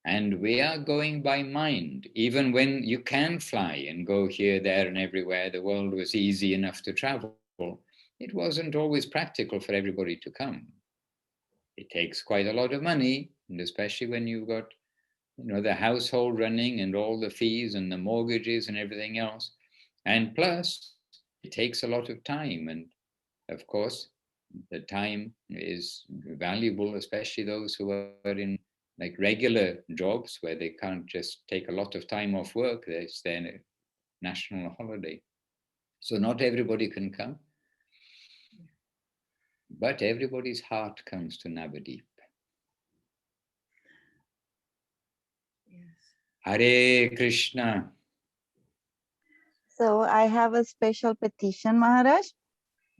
And we are going by mind. Even when you can fly and go here, there, and everywhere, the world was easy enough to travel. It wasn't always practical for everybody to come. It takes quite a lot of money, and especially when you've got, the household running and all the fees and the mortgages and everything else. And plus, it takes a lot of time. And of course, the time is valuable, especially those who are in like regular jobs where they can't just take a lot of time off work. It's their national holiday. So not everybody can come, but everybody's heart comes to Navadvīp. Yes. Hare Krishna. So I have a special petition, Maharaj.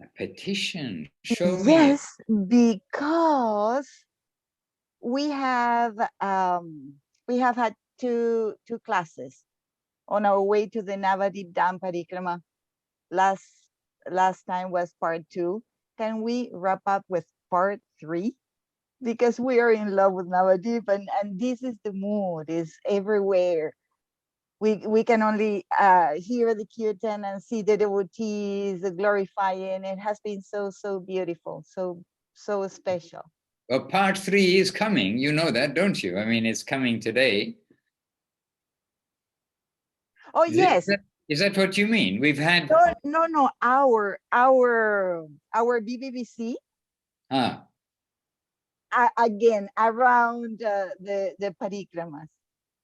A petition, show me. Yes, because we have had two classes on our way to the Navadvīp Dhām Parikramā. Last time was part 2. Can we wrap up with part 3? Because we are in love with Navadvīp, and this is the mood, is everywhere. We can only hear the kirtan and see the devotees glorifying. It has been so beautiful, so special. Well, part 3 is coming. You know that, don't you? I mean, it's coming today. Oh, yes. Is that what you mean? We've had... No. Our BBBC. Again, around the parikramas.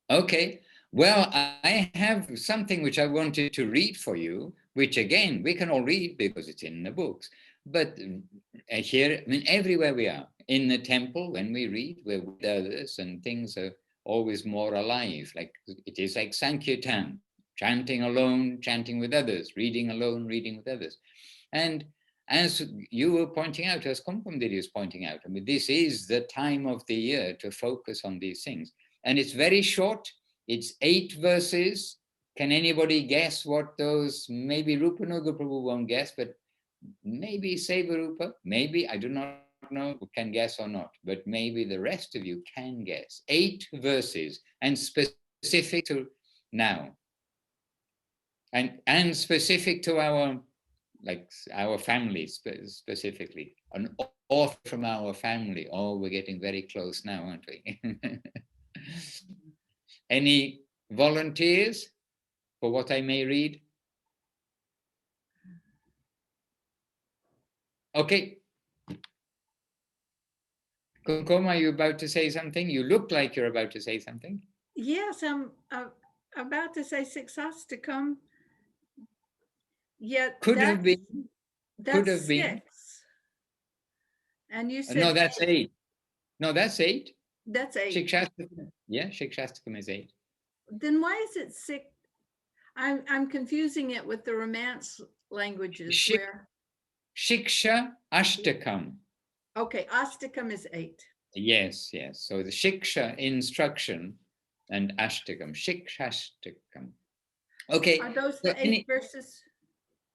Okay. Well, I have something which I wanted to read for you, which again, we can all read because it's in the books. But here, I mean, everywhere we are, in the temple, when we read, we're with others, and things are always more alive. Like it is like Sankirtan, chanting alone, chanting with others, reading alone, reading with others. And as you were pointing out, as Kumpamdiri is pointing out, I mean, this is the time of the year to focus on these things. And it's very short. It's 8 verses. Can anybody guess what those, maybe Rupanuga Prabhu won't guess, but maybe Sevarupa, maybe, I do not know who can guess or not, but maybe the rest of you can guess. 8 verses and specific to now. And specific to our family specifically. An author from our family. Oh, we're getting very close now, aren't we? Any volunteers for what I may read? Okay. Kumkum, are you about to say something? You look like you're about to say something. Yes, I'm about to say Sixastakam. Yet could have been. Could have been. And you said no, that's 8. No, that's 8. That's 8. Shikshastakam. Yeah, Shikshastakam is 8. Then why is it 6? I'm confusing it with the Romance languages. Where Shiksha Ashtakam. Okay, Ashtakam is 8. Yes. So the Shiksha, instruction, and Ashtakam, Shikshastakam. Okay. Are those the 8 verses?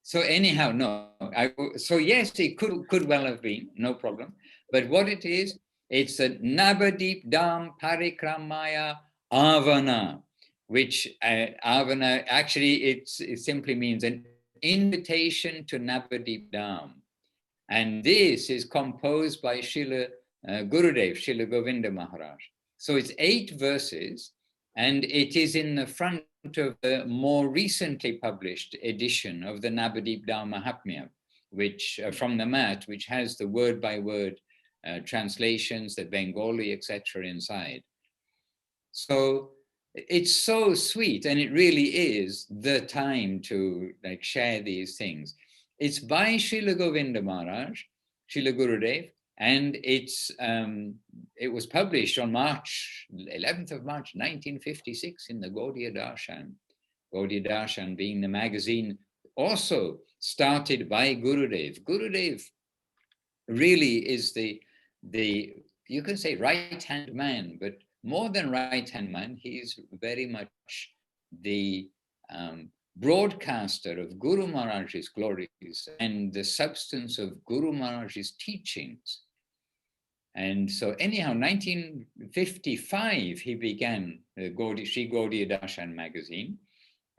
So anyhow, no. So yes, it could well have been, no problem. But what it is, it's a Navadvīp Dhām Parikramā Avana, which Avana, actually it simply means an invitation to Navadvīp Dhām. And this is composed by Srila Gurudev, Srila Govinda Maharaj. So it's 8 verses, and it is in the front of the more recently published edition of the Navadvīp Dhām Mahatmya, which from the mat, which has the word-by-word translations, the Bengali, etc. inside. So it's so sweet, and it really is the time to share these things. It's by Srila Govinda Maharaj, Srila Gurudev, and it was published on 11th of March, 1956 in the Gaudiya Darshan. Gaudiya Darshan being the magazine also started by Gurudev. Gurudev really is the you can say right-hand man, but more than right-hand man, he's very much the broadcaster of Guru Maharaj's glories and the substance of Guru Maharaj's teachings. And so anyhow, 1955, he began Sri Gaudiya Darshan magazine.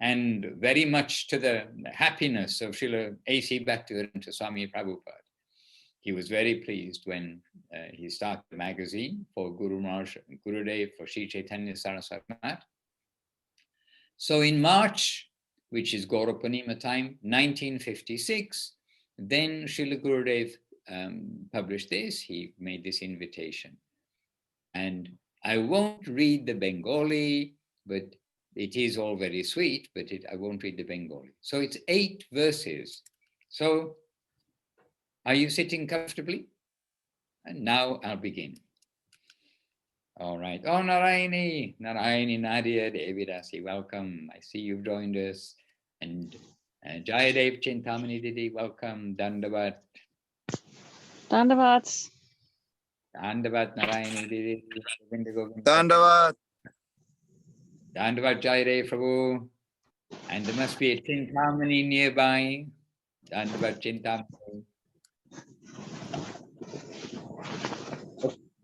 And very much to the happiness of Srila A.C. Bhaktivedanta Swami Prabhupada. He was very pleased when he started the magazine for Guru Maharaj, Gurudev, for Sri Chaitanya Saraswati Math. So in March, which is Gaura Purnima time, 1956, then Srila Gurudev published this. He made this invitation. And I won't read the Bengali, but it is all very sweet, but I won't read the Bengali. So it's 8 verses. So are you sitting comfortably? And now I'll begin. All right. Oh, Narayani, Nadia, Devidasi, welcome. I see you've joined us. And Jayadev Chintamani Didi, welcome. Dandavat. Dandavat. Dandavat Narayani Didi. Dandavat. Dandavat Jayadev Prabhu. And there must be a Chintamani nearby. Dandavat Chintamani.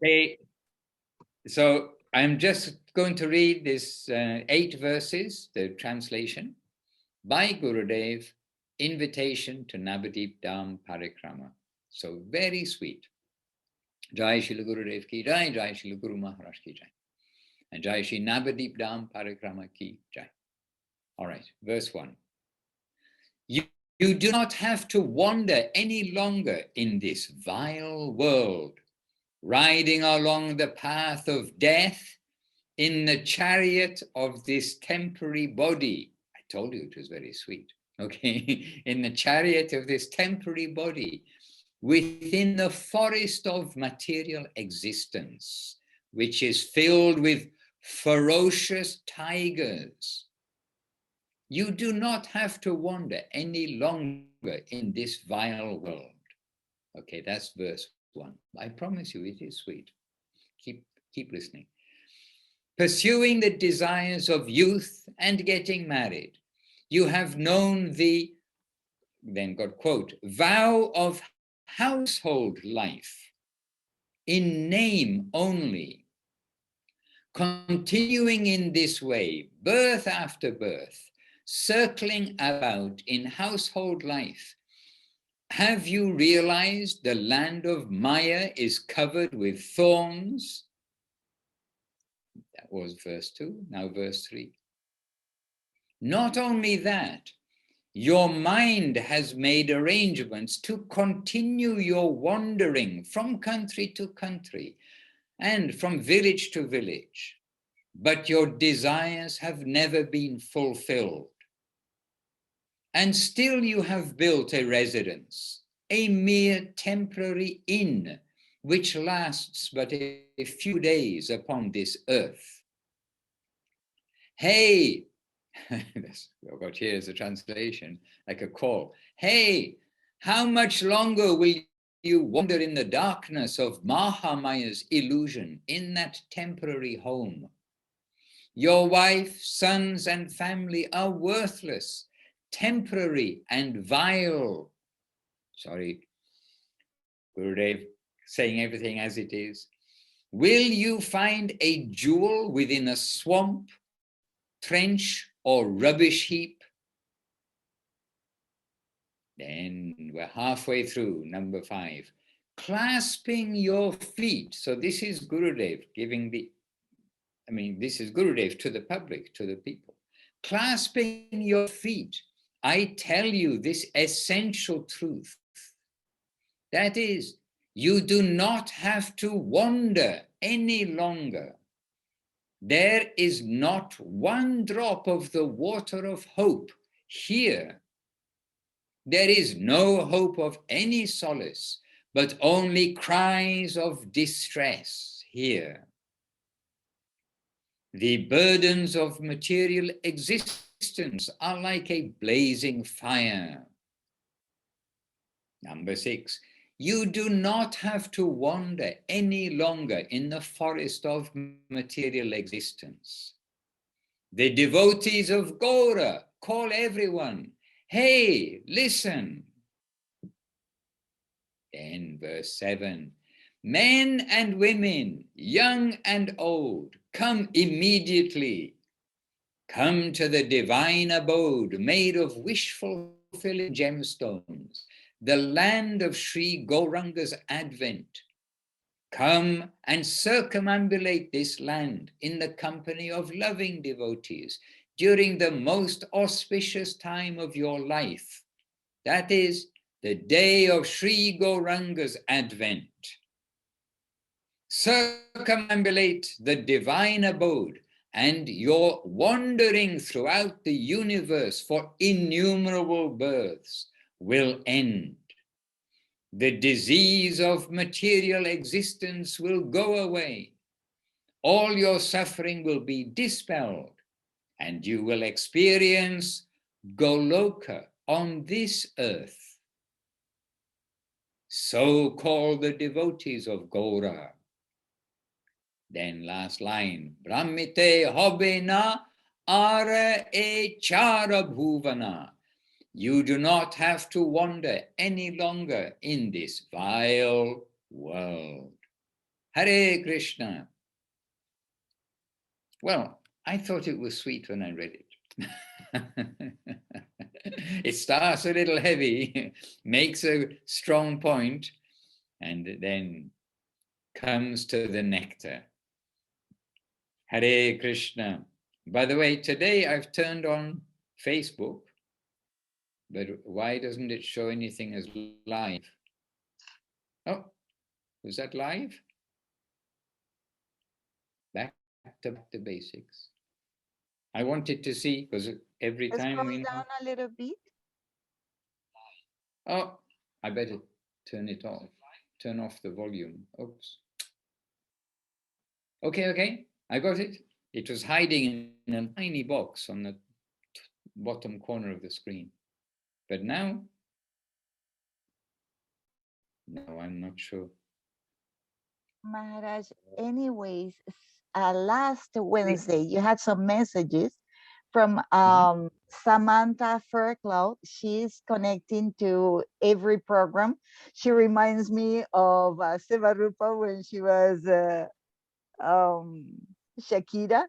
Okay. So I'm just going to read this 8 verses, the translation, by Gurudev, invitation to Navadvīp Dhām Parikramā. So very sweet. Jai Shri Gurudev ki jai, Jai Shri Guru Maharaj ki jai. And Jai Shri Navadvīp Dhām Parikramā ki jai. All right, verse 1. You do not have to wander any longer in this vile world, riding along the path of death in the chariot of this temporary body. I told you it was very sweet, okay? In the chariot of this temporary body, within the forest of material existence, which is filled with ferocious tigers. You do not have to wander any longer in this vile world. Okay, that's verse 1. I promise you, it is sweet. Keep listening. Pursuing the desires of youth and getting married, you have known the, then got quote, vow of household life in name only, continuing in this way, birth after birth, circling about in household life. Have you realized the land of Maya is covered with thorns? That was verse 2, now verse 3. Not only that, your mind has made arrangements to continue your wandering from country to country and from village to village, but your desires have never been fulfilled. And still you have built a residence, a mere temporary inn, which lasts but a few days upon this earth. Hey, what here is a translation, like a call. Hey, how much longer will you wander in the darkness of Mahamaya's illusion in that temporary home? Your wife, sons, and family are worthless, temporary and vile. Sorry, Gurudev saying everything as it is. Will you find a jewel within a swamp, trench, or rubbish heap? Then we're halfway through, number 5. Clasping your feet. So this is Gurudev giving this is Gurudev to the public, to the people. Clasping your feet, I tell you this essential truth. That is, you do not have to wander any longer. There is not one drop of the water of hope here. There is no hope of any solace, but only cries of distress here. The burdens of material existence are like a blazing fire. Number 6, you do not have to wander any longer in the forest of material existence. The devotees of Gaura call everyone, hey, listen. Then verse 7, Men and women, young and old, come immediately. Come to the divine abode made of wish-fulfilling gemstones, the land of Sri Gauranga's advent. Come and circumambulate this land in the company of loving devotees during the most auspicious time of your life. That is the day of Sri Gauranga's advent. Circumambulate the divine abode, and your wandering throughout the universe for innumerable births will end. The disease of material existence will go away. All your suffering will be dispelled, and you will experience Goloka on this earth. So call the devotees of Gaura. Then last line, Brahmite hobena ara e chara bhuvana. You do not have to wander any longer in this vile world. Hare Krishna. Well, I thought it was sweet when I read it. It starts a little heavy, makes a strong point, and then comes to the nectar. Hare Krishna. By the way, today I've turned on Facebook, but why doesn't it show anything as live? Oh, was that live? Back to the basics. I wanted to see, because every time Scroll we... down a little bit. Oh, I better turn it off. Turn off the volume. Oops. Okay, I got it. It was hiding in a tiny box on the bottom corner of the screen. But now, no, I'm not sure. Maharaj, anyways, last Wednesday, you had some messages from Samantha Fairclough. She's connecting to every program. She reminds me of Sivarupa when she was Shakira.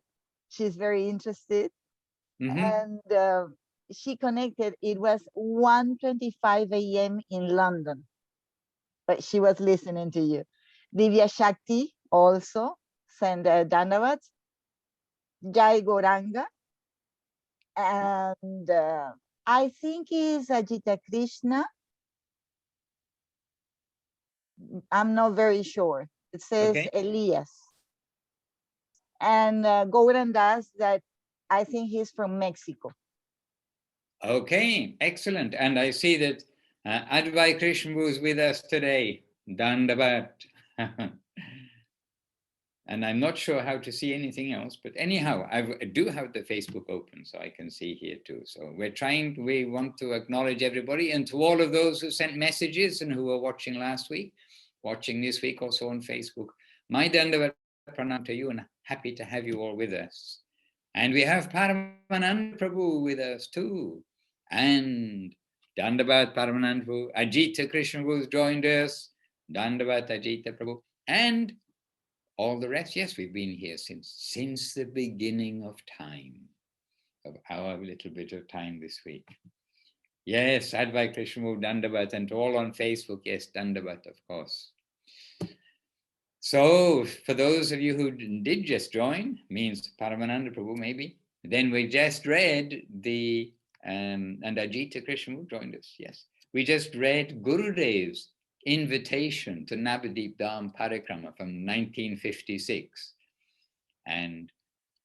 She's very interested. And she connected. It was 1:25 a.m. in London, but she was listening to you. Divya Shakti also sent Dandavat. Jai Goranga. And I think is Ajita Krishna. I'm not very sure. It says Elias. And Gaurandas, that I think he's from Mexico. Okay, excellent. And I see that Advai Krishna was with us today. Dandavat. And I'm not sure how to see anything else, but anyhow, I do have the Facebook open, so I can see here too. So we want to acknowledge everybody, and to all of those who sent messages and who were watching last week, watching this week also on Facebook. My Dandavat Pranam to you, and happy to have you all with us. And we have Paramananda Prabhu with us too. And Dandavat Paramananda Prabhu, Ajita Krishna who's joined us, Dandavat Ajita Prabhu, and all the rest. Yes, we've been here since the beginning of time, of our little bit of time this week. Yes, Advai Krishna, Dandavat, and to all on Facebook, yes, Dandavat, of course. So for those of you who did just join, means Paramananda Prabhu maybe, then we just read the, and Ajita Krishna joined us, yes. We just read Gurudev's invitation to Navadvīp Dhām Parikramā from 1956. And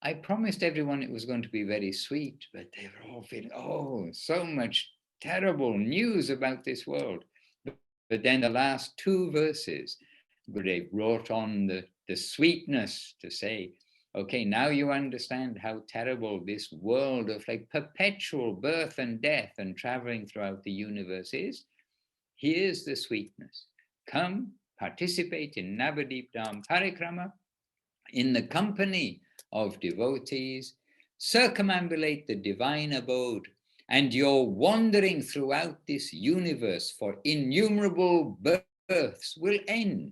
I promised everyone it was going to be very sweet, but they were all feeling, oh, so much terrible news about this world. But then the last two verses, Gurudev wrote on the sweetness to say, okay, now you understand how terrible this world of like perpetual birth and death and traveling throughout the universe is. Here's the sweetness. Come, participate in Navadvīp Dhām Parikramā in the company of devotees, circumambulate the divine abode, and your wandering throughout this universe for innumerable births will end.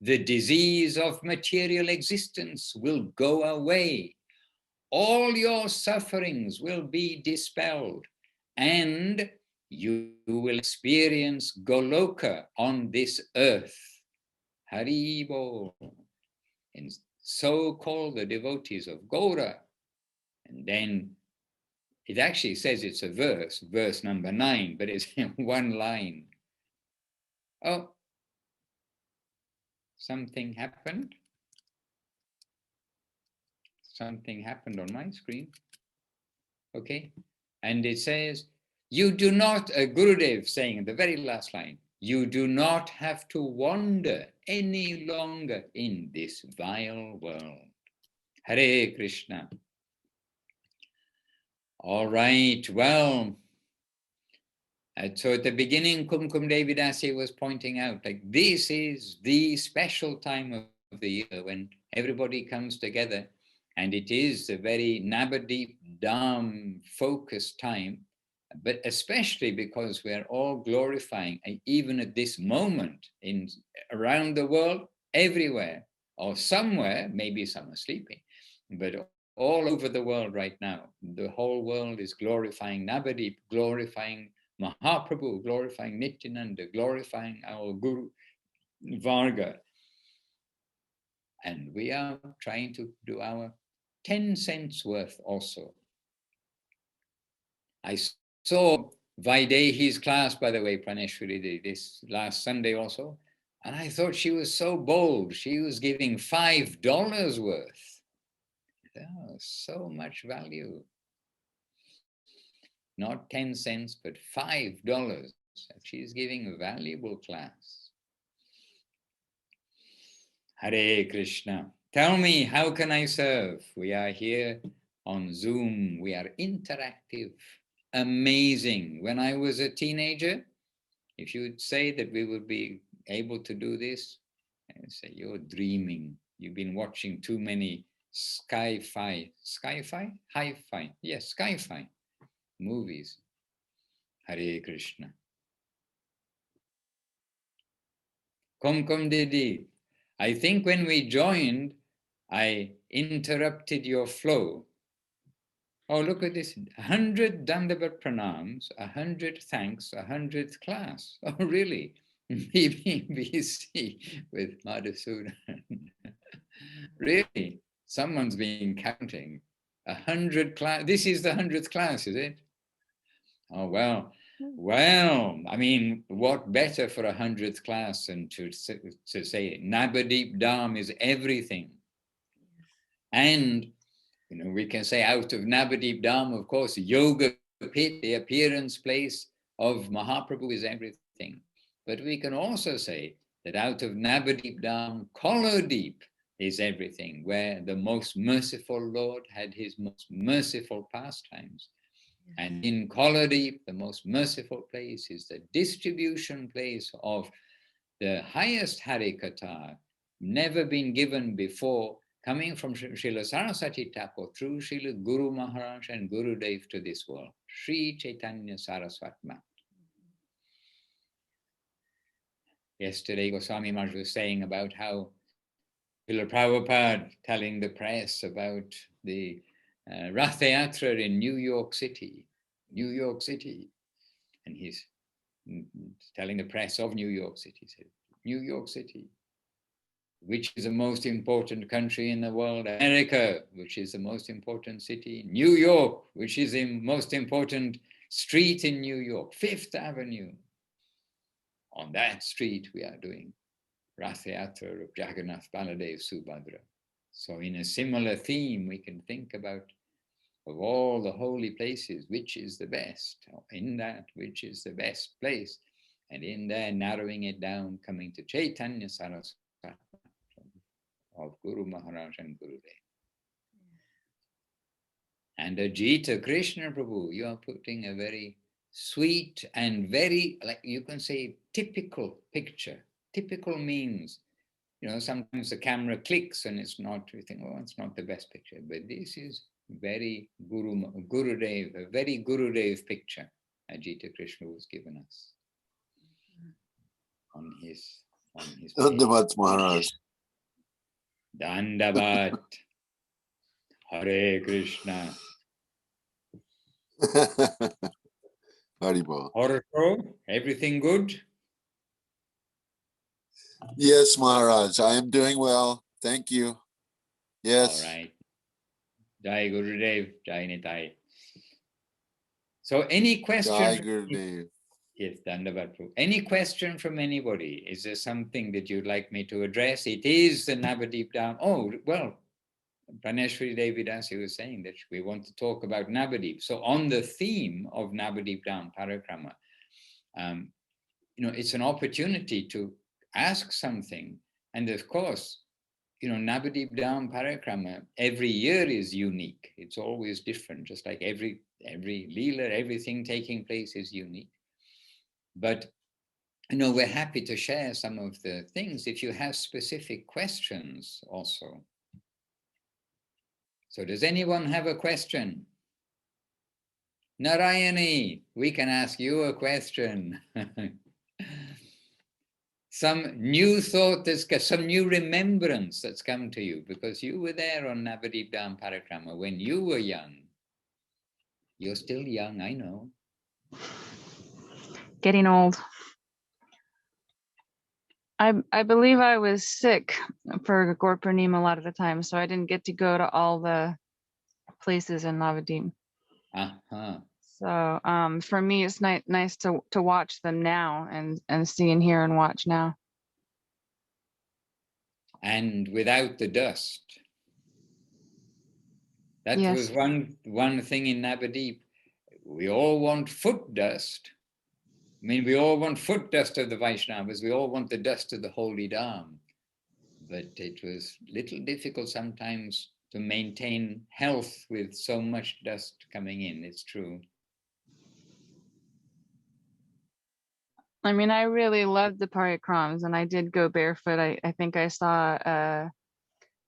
The disease of material existence will go away. All your sufferings will be dispelled, and you will experience Goloka on this earth. Hari Bol. And so call the devotees of Gaura. And then it actually says it's a verse number 9, but it's in one line. Oh, something happened. Something happened on my screen. Okay. And it says, you do not, Gurudev saying in the very last line, you do not have to wander any longer in this vile world. Hare Krishna. All right, well, so at the beginning, Kumkum Devidasi was pointing out, like, this is the special time of the year when everybody comes together, and it is a very Navadvīp Dhām focused time, but especially because we're all glorifying, even at this moment, around the world, everywhere, or somewhere, maybe some are sleeping, but all over the world right now, the whole world is glorifying Navadvīp, glorifying Mahaprabhu, glorifying Nityananda, glorifying our Guru Varga. And we are trying to do our 10 cents worth also. I saw Vaidehi's class, by the way, Praneshwari, this last Sunday also, and I thought she was so bold. She was giving $5 worth. Oh, so much value. Not 10 cents, but $5. She's giving a valuable class. Hare Krishna. Tell me, how can I serve? We are here on Zoom. We are interactive. Amazing. When I was a teenager, if you would say that we would be able to do this, I would say, you're dreaming. You've been watching too many sci-fi movies. Hare Krishna. Kumkum Didi, I think when we joined, I interrupted your flow. Oh, look at this, 100 Dandavat Pranams, 100 thanks, 100th class. Oh, really? BBBC with Madhusudan. Really? Someone's been counting. 100 class. This is the 100th class, is it? Oh, well. Well, I mean, what better for 100th class than to say Navadvīp Dhām is everything. And, you know, we can say out of Navadvīp Dhām, of course, Yoga Pit, the appearance place of Mahaprabhu, is everything. But we can also say that out of Navadvīp Dhām, Koladeep is everything, where the most merciful Lord had his most merciful pastimes. And in Koladeep, the most merciful place is the distribution place of the highest Harikatha, never been given before, coming from Srila Saraswati Thakur through Srila Guru Maharaj and Gurudev to this world. Sri Chaitanya Saraswat Mat. Yesterday, Goswami Maharaj was saying about how Srila Prabhupada telling the press about the Rath Yatra in New York City, and he's telling the press of New York City, he said, New York City, which is the most important country in the world, America, which is the most important city, New York, which is the most important street in New York, Fifth Avenue. On that street we are doing Rath Yatra of Jagannath, Baladev, Subhadra. So in a similar theme, we can think about, of all the holy places, which is the best? In that, which is the best place? And in there, narrowing it down, coming to Chaitanya Saraswati of Guru Maharaj and Gurudev. And Ajita Krishna Prabhu, you are putting a very sweet and very, like you can say, typical picture. Typical means, you know, sometimes the camera clicks and it's not, we think, oh, it's not the best picture. But this is very Gurudev, a very Gurudev picture Ajita Krishna was given us on his on his face. Dandavat Maharaj. Dandavat. Hare Krishna. Haribol. Horko, everything good? Yes, Maharaj, I am doing well. Thank you. Yes. All right. Jai Gurudev, Jai Nitai. So any question? Jai Gurudev. Yes, Dandavat. Any question from anybody? Is there something that you'd like me to address? It is the Navadvīp Dhām. Oh, well, Praneshwari Devidasi was saying that we want to talk about Navadvīp. So on the theme of Navadvīp Dhām Parikramā, it's an opportunity to ask something. And of course, Navadvīp Dhām Parikramā every year is unique. It's always different, just like every Leela, everything taking place is unique. But, we're happy to share some of the things if you have specific questions also. So does anyone have a question? Narayani, we can ask you a question. Some new thought, some new remembrance that's come to you because you were there on Navadvīp Dhām Parikramā when you were young. You're still young, I know. Getting old. I believe I was sick for Gaur Purnima a lot of the time, so I didn't get to go to all the places in Navadvīp. Uh-huh. So for me, it's nice to watch them now and see and hear and watch now. And without the dust. That Yes. was one thing in Navadvīp. We all want foot dust. I mean, we all want foot dust of the Vaishnavas. We all want the dust of the holy Dham. But it was a little difficult sometimes to maintain health with so much dust coming in. It's true. I mean, I really loved the parikrams, and I did go barefoot. I think I saw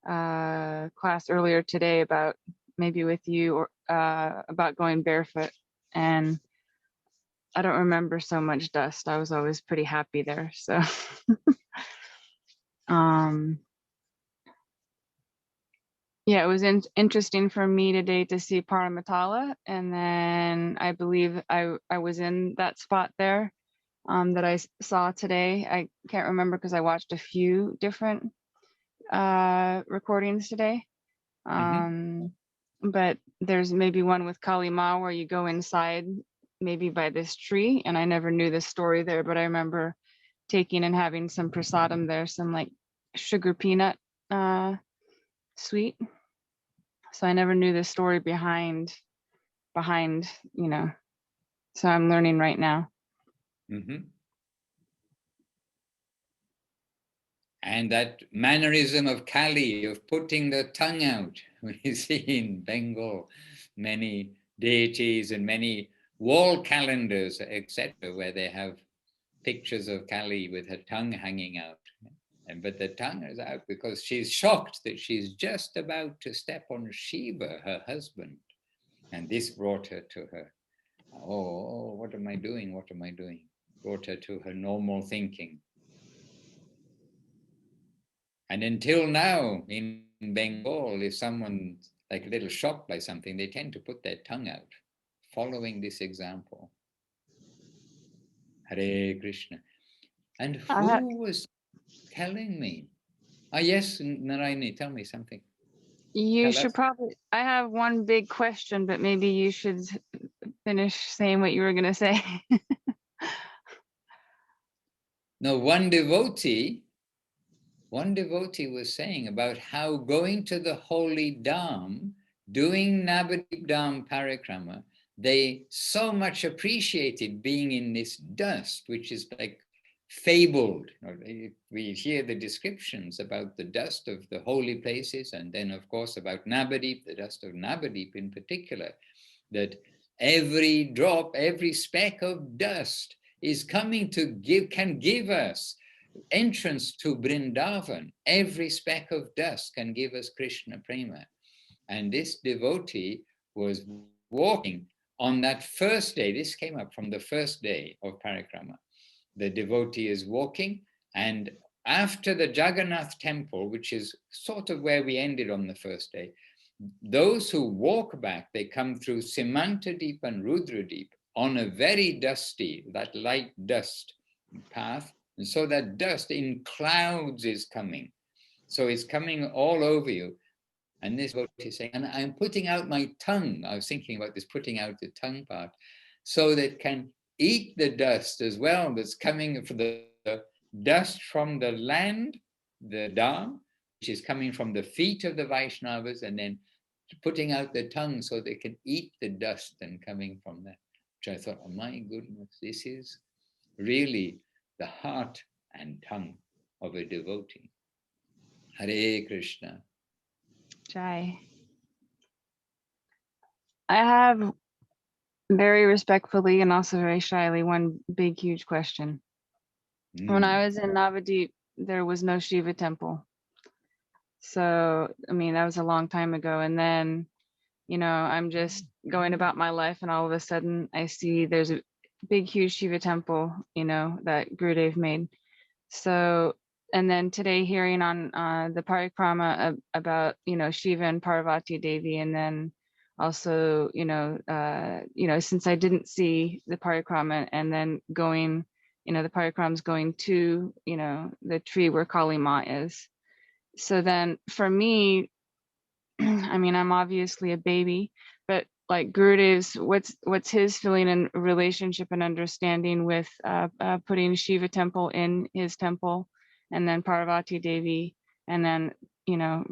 a class earlier today about maybe with you or about going barefoot, and I don't remember so much dust. I was always pretty happy there. So yeah, it was interesting for me today to see Paramatala, and then I believe I was in that spot there that I saw today. I can't remember because I watched a few different recordings today. But there's maybe one with Kali Ma where you go inside maybe by this tree, and I never knew this story there, but I remember taking and having some prasadam there, some like sugar peanut sweet. So I never knew the story behind, so I'm learning right now. And that mannerism of Kali, of putting the tongue out, we see in Bengal many deities and many wall calendars, etc., where they have pictures of Kali with her tongue hanging out. But the tongue is out because she's shocked that she's just about to step on Shiva, her husband. And this brought her to her, oh, what am I doing? What am I doing? Brought her to her normal thinking. And until now, in Bengal, if someone's like a little shocked by something, they tend to put their tongue out, following this example. Hare Krishna. And who was telling me? Yes, Narayani, tell me something. You should probably, I have one big question, but maybe you should finish saying what you were going to say. No, one devotee was saying about how going to the holy Dham, doing Navadvīp Dhām Parikramā, they so much appreciated being in this dust, which is like fabled. We hear the descriptions about the dust of the holy places, and then of course about Navadvīp, the dust of Navadvīp in particular, that every drop, every speck of dust is coming to can give us entrance to Vrindavan. Every speck of dust can give us Krishna Prema. And this devotee was walking on that first day. This came up from the first day of Parikrama. The devotee is walking, and after the Jagannath temple, which is sort of where we ended on the first day, those who walk back, they come through Simantadip and Rudradeep on a very dusty, that light dust path. And so that dust in clouds is coming. So it's coming all over you. And this devotee is saying, and I'm putting out my tongue. I was thinking about this, putting out the tongue part, so that it can eat the dust as well that's coming from the dust from the land, the Dham, which is coming from the feet of the Vaishnavas, and then putting out the tongue so they can eat the dust and coming from that. Which I thought, oh my goodness, this is really the heart and tongue of a devotee. Hare Krishna. Jai. I have very respectfully and also very shyly one big, huge question. When I was in Navadvīp, there was no Shiva temple. So, I mean, that was a long time ago. And then, you know, I'm just going about my life and all of a sudden I see there's a big, huge Shiva temple, you know, that Gurudev made. So, and then today hearing on the Parikrama about, you know, Shiva and Parvati Devi, and then also, you know, since I didn't see the Parikrama and then going, you know, the Parikrama's going to, you know, the tree where Kali Ma is. So then for me, I mean, I'm obviously a baby, but like Gurudev's, what's his feeling and relationship and understanding with putting Shiva temple in his temple, and then Parvati Devi, and then, you know,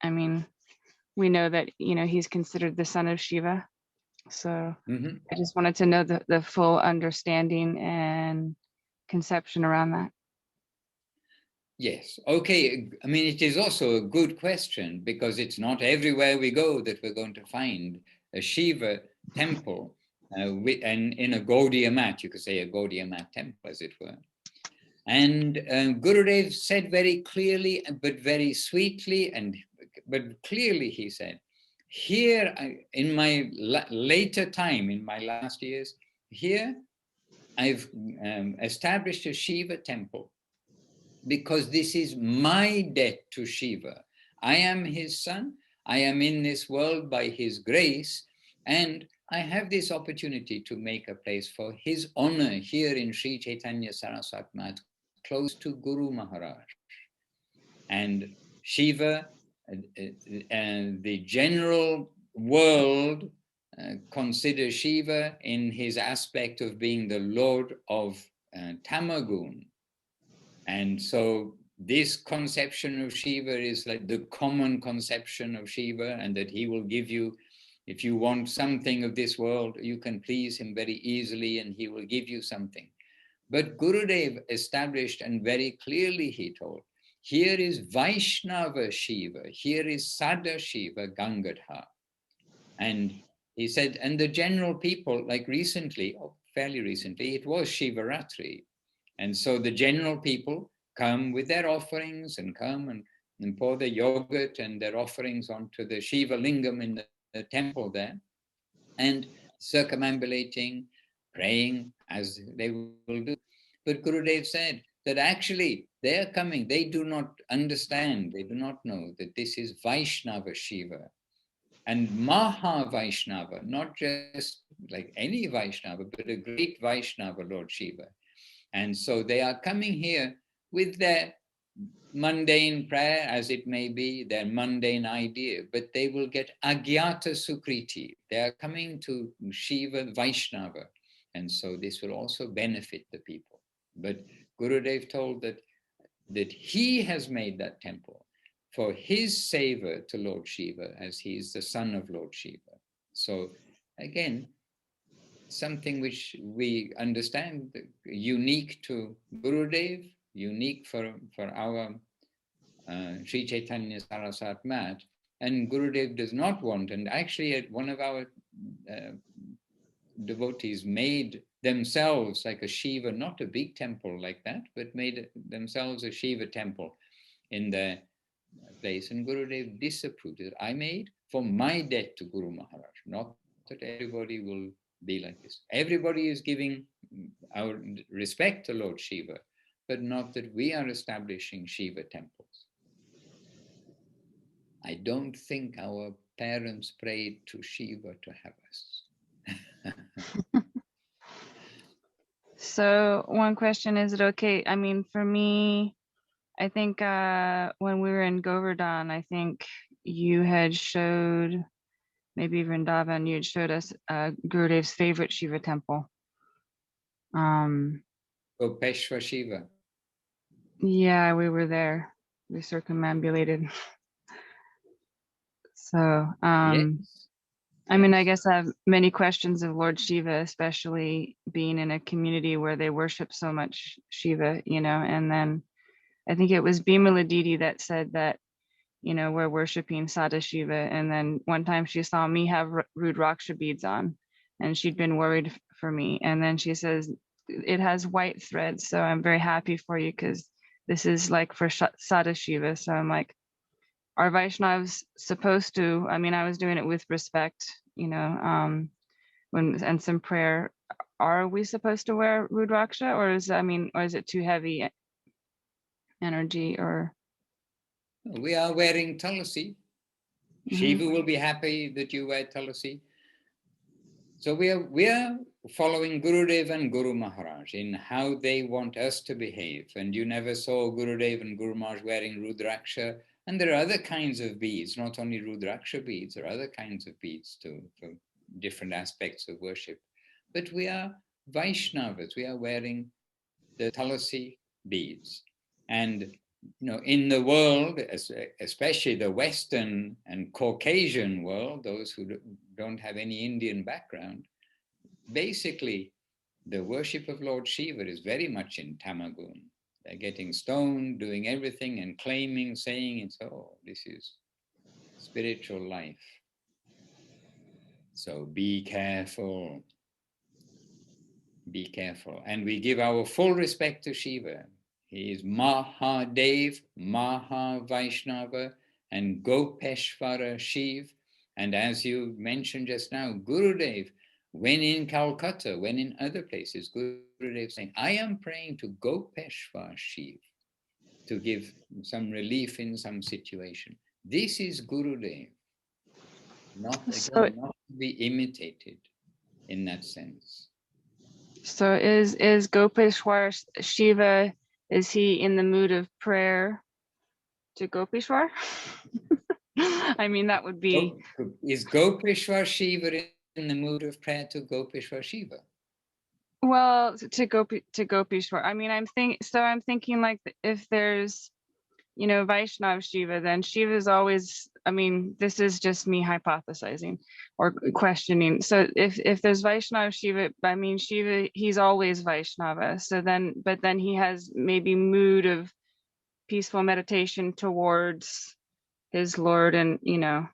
I mean, we know that, you know, he's considered the son of Shiva. So I just wanted to know the full understanding and conception around that. Yes. Okay. I mean, it is also a good question, because it's not everywhere we go that we're going to find a Shiva temple and in a Gaudiya Mat, you could say a Gaudiya Mat temple, as it were. And Gurudev said very clearly, but very sweetly, but clearly he said, here in my later time, in my last years, here I've established a Shiva temple, because this is my debt to Shiva. I am his son. I am in this world by his grace, and I have this opportunity to make a place for his honor here in Sri Chaitanya Saraswat Mat, close to Guru Maharaj. And Shiva, the general world considers Shiva in his aspect of being the Lord of Tamagun. And so this conception of Shiva is like the common conception of Shiva, and that he will give you, if you want something of this world, you can please him very easily and he will give you something. But Gurudev established, and very clearly he told, here is Vaishnava Shiva, here is Sada Shiva Gangadhar. And he said, and the general people, like recently, or fairly recently, it was Shivaratri. And so the general people come with their offerings and come and pour the yogurt and their offerings onto the Shiva Lingam in the temple there, and circumambulating, praying as they will do. But Gurudev said that actually they are coming, they do not understand, they do not know that this is Vaishnava Shiva. And Maha Vaishnava, not just like any Vaishnava, but a great Vaishnava Lord Shiva. And so they are coming here with their mundane prayer, as it may be, their mundane idea, but they will get Agyata Sukriti. They are coming to Shiva Vaishnava. And so this will also benefit the people. But Gurudev told that he has made that temple for his savor to Lord Shiva, as he is the son of Lord Shiva. So again, something which we understand unique to Gurudev, unique for our Sri Chaitanya Saraswat Mat, and Gurudev does not want, and actually one of our devotees made themselves like a Shiva, not a big temple like that, but made themselves a Shiva temple in their place, and Gurudev disapproved it. I made for my debt to Guru Maharaj, not that everybody will be like this. Everybody is giving our respect to Lord Shiva, but not that we are establishing Shiva temples. I don't think our parents prayed to Shiva to have us. So one question, is it okay? I mean, for me, I think when we were in Govardhan, I think you had showed, maybe Vrindavan, you had showed us Gurudev's favorite Shiva temple. Gopeshwar Shiva. Yeah, we were there. We circumambulated. So, Yes. I mean, I Yes. guess I have many questions of Lord Shiva, especially being in a community where they worship so much Shiva, you know, and then I think it was Bimala Didi that said that, you know, we're worshiping Sada Shiva. And then one time she saw me have Rudraksha beads on and she'd been worried for me. And then she says, it has white threads. So I'm very happy for you because this is like for Sada Shiva. So I'm like, are Vaishnavas supposed to, I mean, I was doing it with respect, you know, and some prayer. Are we supposed to wear Rudraksha or is it too heavy energy or? We are wearing Tulasi. Shiva will be happy that you wear Tulasi. So we are following Gurudev and Guru Maharaj in how they want us to behave. And you never saw Gurudev and Guru Maharaj wearing Rudraksha. And there are other kinds of beads, not only Rudraksha beads, there are other kinds of beads too, for different aspects of worship. But we are Vaishnavas, we are wearing the Tulasi beads. And you know, in the world, especially the Western and Caucasian world, those who don't have any Indian background, basically the worship of Lord Shiva is very much in Tamagun. They're getting stoned, doing everything and claiming, saying it's, oh, this is spiritual life. So be careful. Be careful. And we give our full respect to Shiva. He is Mahadev, Maha Vaishnava, and Gopeshwara Shiv. And as you mentioned just now, Gurudev, when in Calcutta, when in other places, Gurudev saying, I am praying to Gopeshwar Shiv to give some relief in some situation. This is Gurudev, not to be imitated in that sense. So is Gopeshwar Shiva, is he in the mood of prayer to Gopeshwar? I mean, that would be... Is Gopeshwar Shiva in the mood of prayer to Gopeshwar Shiva? Well, to Gopeshwar. I mean, I'm thinking like if there's, you know, Vaishnav Shiva, then Shiva is always, I mean, this is just me hypothesizing or questioning. So if there's Vaishnav Shiva, I mean, Shiva, he's always Vaishnava. So then, but then he has maybe mood of peaceful meditation towards his Lord and, you know,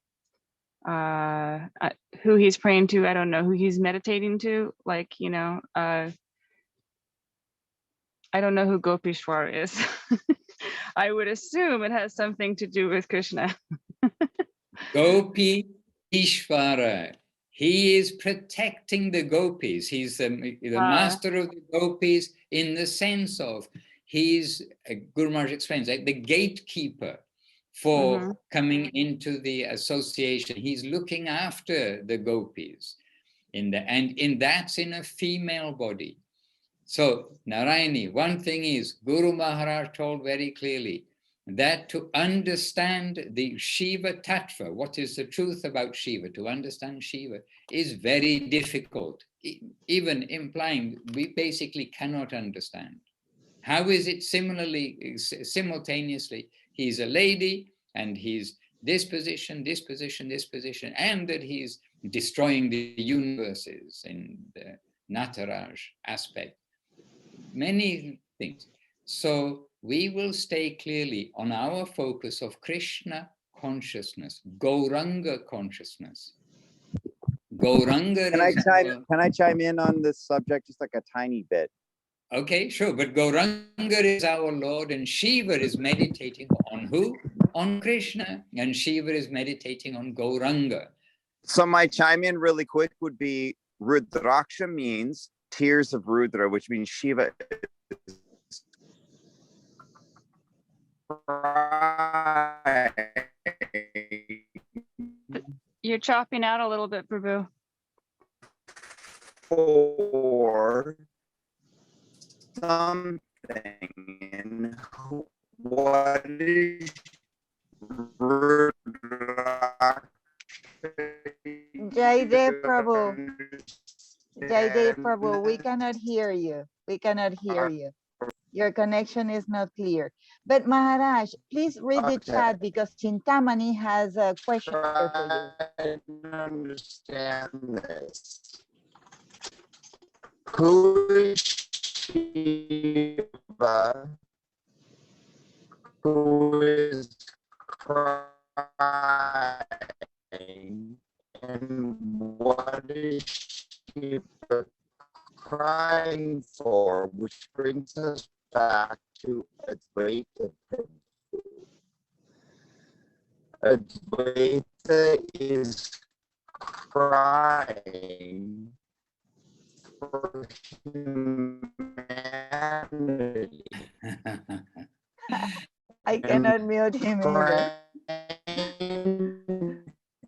who he's praying to, I don't know, who he's meditating to, like, you know, I don't know who Gopeshwar is. I would assume it has something to do with Krishna. Gopi Ishvara. He is protecting the gopis. He's the master of the gopis in the sense of he's, Guru Maharaj explains, like the gatekeeper for coming into the association. He's looking after the gopis and that's in a female body. So Narayani, one thing is Guru Maharaj told very clearly that to understand the Shiva Tattva, what is the truth about Shiva, to understand Shiva is very difficult, even implying we basically cannot understand. How is it simultaneously, he's a lady and he's this position, this position, this position, and that he's destroying the universes in the Nataraj aspect. Many things. So we will stay clearly on our focus of Krishna consciousness, Gauranga consciousness. Gauranga Can I chime in on this subject just like a tiny bit? Okay, sure. But Gauranga is our Lord and Shiva is meditating on who? On Krishna. And Shiva is meditating on Gauranga. So my chime in really quick would be Rudraksha means tears of Rudra, which means Shiva is You're chopping out a little bit, Prabhu. For something. What is Jaidev Prabhu, Jaidev Prabhu, we cannot hear you. We cannot hear you. Your connection is not clear. But Maharaj, please read the Okay. chat because Chintamani has a question here for you. I don't understand this. Who is Shiva? Who is crying? And what is Shiva crying for? Which brings us back to Advaita. Advaita is crying for humanity. I cannot mute him either.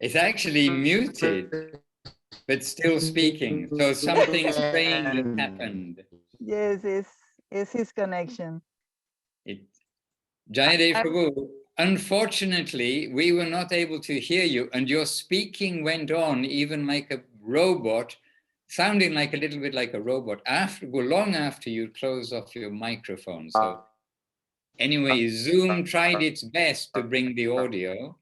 It's actually muted, but still speaking. So something strange has happened. Yes, it's his connection. Jayadev Prabhu, unfortunately, we were not able to hear you, and your speaking went on even like a robot, sounding like a little bit like a robot, long after you closed off your microphone. So anyway, Zoom tried its best to bring the audio.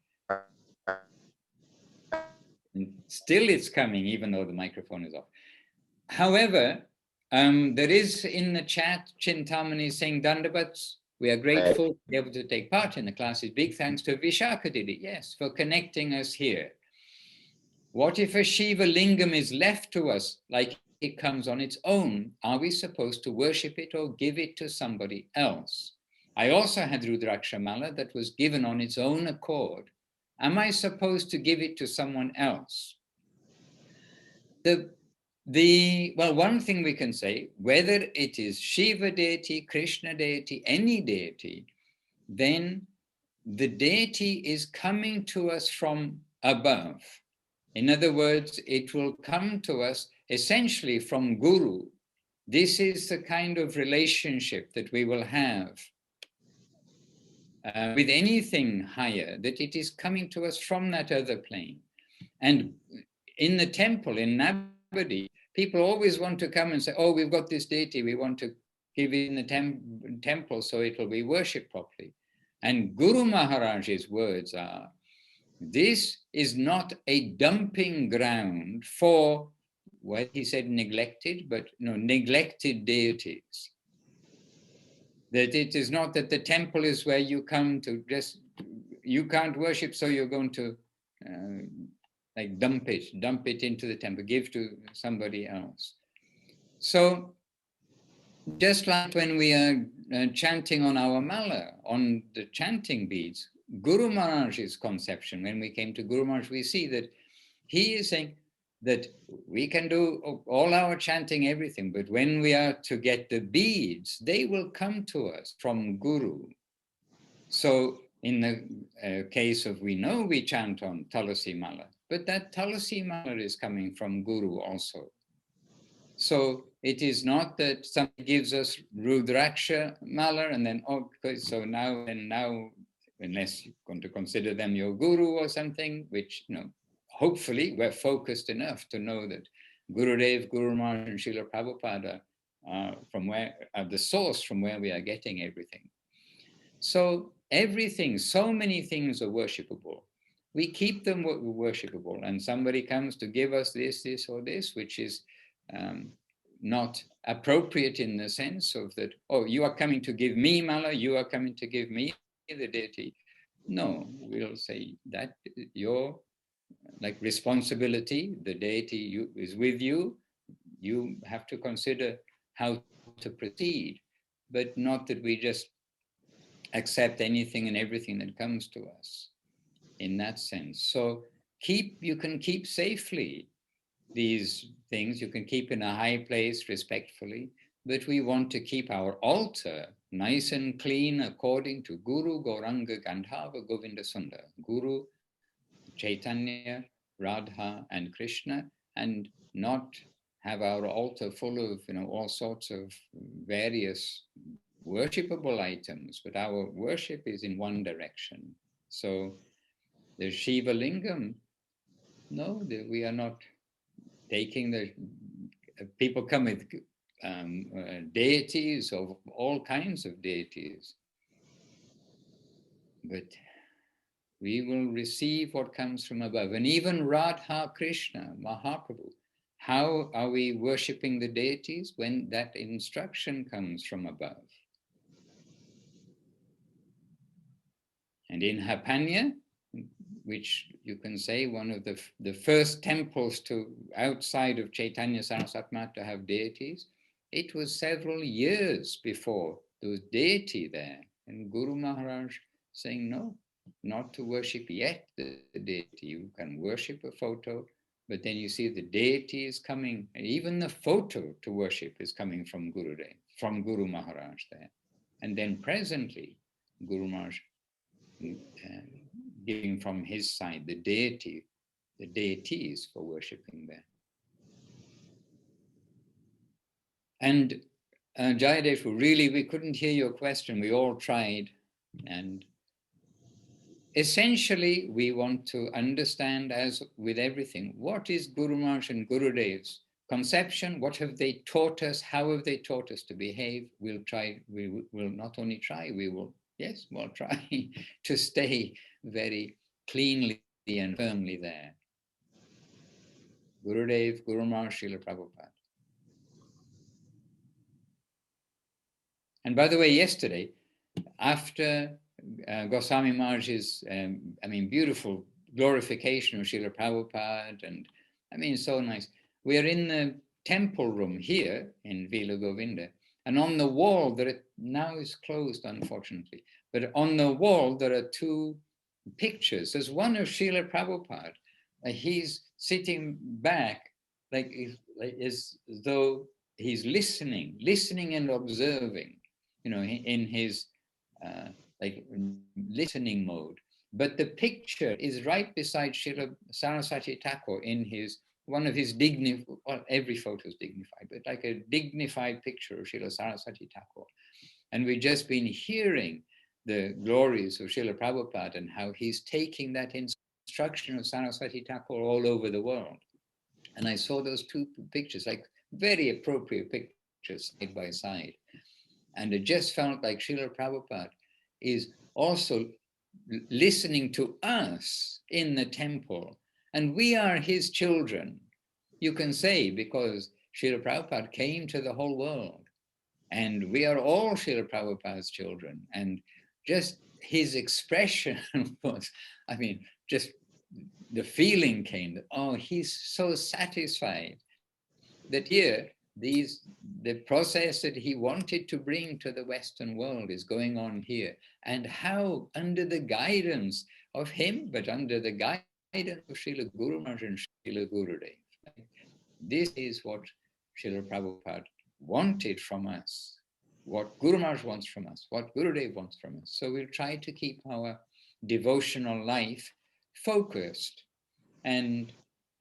And still it's coming, even though the microphone is off. However, there is in the chat, Chintamani saying Dandabats. We are grateful to be able to take part in the classes. Big thanks to Vishaka Didi, yes, for connecting us here. What if a Shiva Lingam is left to us like it comes on its own? Are we supposed to worship it or give it to somebody else? I also had Rudraksha Mala that was given on its own accord. Am I supposed to give it to someone else? Well, one thing we can say, whether it is Shiva deity, Krishna deity, any deity, then the deity is coming to us from above. In other words, it will come to us essentially from Guru. This is the kind of relationship that we will have with anything higher, that it is coming to us from that other plane. And in the temple, in Navadvīp, people always want to come and say, oh, we've got this deity, we want to give it in the temple so it will be worshipped properly. And Guru Maharaj's words are, this is not a dumping ground for, well, he said neglected, but no, neglected deities. That it is not that the temple is where you come to just, you can't worship, so you're going to like dump it into the temple, give to somebody else. So just like when we are chanting on our mala, on the chanting beads, Guru Maharaj's conception, when we came to Guru Maharaj, we see that he is saying that we can do all our chanting, everything, but when we are to get the beads, they will come to us from Guru. So in the case of, we know we chant on Tulasi Mala, but that Tulasi Mala is coming from Guru also. So it is not that somebody gives us Rudraksha Mala and then, okay, so now, unless you're going to consider them your Guru or something, which, you know, hopefully we're focused enough to know that Gurudev, Guru Maharaj and Srila Prabhupada are the source from where we are getting everything. So everything, so many things are worshipable. We keep them worshipable, and somebody comes to give us this or this, which is not appropriate in the sense of that, oh, you are coming to give me Mala, you are coming to give me the deity. No, we'll say that your responsibility, the deity is with you, you have to consider how to proceed, but not that we just accept anything and everything that comes to us in that sense. So you can keep safely these things, you can keep in a high place respectfully, but we want to keep our altar nice and clean according to Guru, Gauranga, Gandhava, Govinda Sundar. Guru, Chaitanya, Radha, and Krishna, and not have our altar full of, all sorts of various worshipable items, but our worship is in one direction. So the Shiva Lingam, no, we are not taking the, people come with deities of all kinds of deities, but we will receive what comes from above. And even Radha Krishna, Mahaprabhu, how are we worshipping the deities? When that instruction comes from above. And in Hapanya, which you can say one of the first temples to outside of Chaitanya Saraswati Math to have deities, it was several years before there was deity there. And Guru Maharaj saying, no, not to worship yet the deity. You can worship a photo, but then you see the deity is coming, and even the photo to worship is coming from Gurudev, from Guru Maharaj there. And then presently, Guru Maharaj giving from his side the deity, the deities for worshipping there. And Jayadev, really, we couldn't hear your question. We all tried. And essentially, we want to understand, as with everything, what is Guru Maharaj and Gurudev's conception? What have they taught us? How have they taught us to behave? We'll try, we will not only try, we will, yes, we'll try to stay very cleanly and firmly there. Gurudev, Guru Maharaj, Srila Prabhupada. And by the way, yesterday, after Goswami Maharaj's, beautiful glorification of Srila Prabhupada, and so nice. We are in the temple room here in Vila Govinda, and on the wall, now is closed, unfortunately, but on the wall, there are two pictures. There's one of Srila Prabhupada. He's sitting back, like as though he's listening and observing, in his listening mode. But the picture is right beside Srila Saraswati Thakur in one of his every photo is dignified, but like a dignified picture of Srila Saraswati Thakur. And we've just been hearing the glories of Srila Prabhupada and how he's taking that instruction of Saraswati Thakur all over the world. And I saw those two pictures, like very appropriate pictures side by side. And it just felt like Srila Prabhupada is also listening to us in the temple. And we are his children, you can say, because Srila Prabhupada came to the whole world. And we are all Srila Prabhupada's children. And just his expression was, just the feeling came that, oh, he's so satisfied that here, the process that he wanted to bring to the Western world is going on here. And how, under the guidance of him, but under the guidance of Srila Guru Maharaj and Srila Gurudev. This is what Srila Prabhupada wanted from us, what Guru Maharaj wants from us, what Gurudev wants from us. So we'll try to keep our devotional life focused and